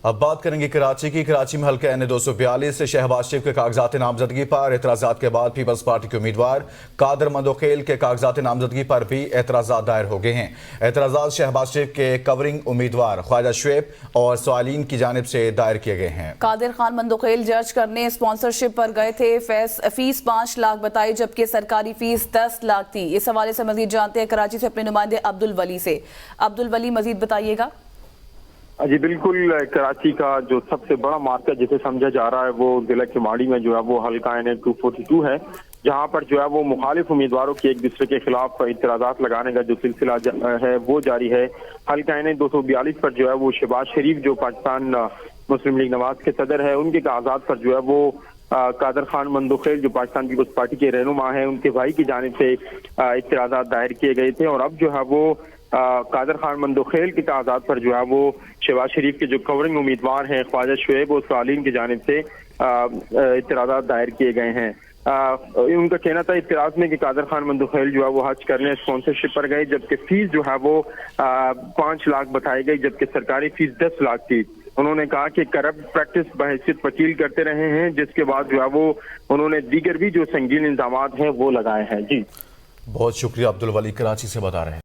اب بات کریں گے کراچی کی۔ کراچی میں حلقہ N242 سے شہباز شریف کے کاغذات نامزدگی پر اعتراضات کے بعد پیپلز پارٹی کے امیدوار قادر مندوخیل کے کاغذات نامزدگی پر بھی اعتراضات دائر ہو گئے ہیں۔ اعتراضات شہباز شریف کے کورنگ امیدوار خواجہ شعیب اور سوالین کی جانب سے دائر کیے گئے ہیں۔ قادر خان مندوخیل جج کرنے اسپانسرشپ پر گئے تھے، فیس 5 لاکھ بتائی جبکہ سرکاری فیس 10 لاکھ تھی۔ اس حوالے سے مزید جانتے ہیں کراچی سے اپنے نمائندے عبدالولی سے۔ عبدالولی مزید بتائیے گا۔ جی بالکل، کراچی کا جو سب سے بڑا مارکیٹ جسے سمجھا جا رہا ہے وہ ضلع کماڑی میں جو ہے وہ حلقہ N242 ہے، جہاں پر جو ہے وہ مخالف امیدواروں کی ایک دوسرے کے خلاف اعتراضات لگانے کا جو سلسلہ ہے وہ جاری ہے۔ حلقہ N242 پر جو ہے وہ شہباز شریف جو پاکستان مسلم لیگ نواز کے صدر ہے، ان کے کاغذات پر جو ہے وہ قادر خان مندوخیل جو پاکستان پیپلز پارٹی کے رہنما ہیں، ان کے بھائی کی جانب سے اعتراضات دائر کیے گئے تھے، اور اب جو ہے وہ قادر خان مندوخیل کے کاغذات پر جو ہے وہ شہباز شریف کے جو کورنگ امیدوار ہیں خواجہ شعیب اور سوالین کی جانب سے اعتراضات دائر کیے گئے ہیں۔ ان کا کہنا تھا اعتراض میں کہ قادر خان مندوخیل جو ہے وہ حج کرنے اسپانسرشپ پر گئے، جبکہ فیس جو ہے وہ 5 لاکھ بتائی گئی جبکہ سرکاری فیس 10 لاکھ تھی۔ انہوں نے کہا کہ کرپٹ پریکٹس بحیثیت وکیل کرتے رہے ہیں، جس کے بعد جو ہے وہ انہوں نے دیگر بھی جو سنگین الزامات ہیں وہ لگائے ہیں۔ جی بہت شکریہ عبدالولی، کراچی سے بتا رہے ہیں۔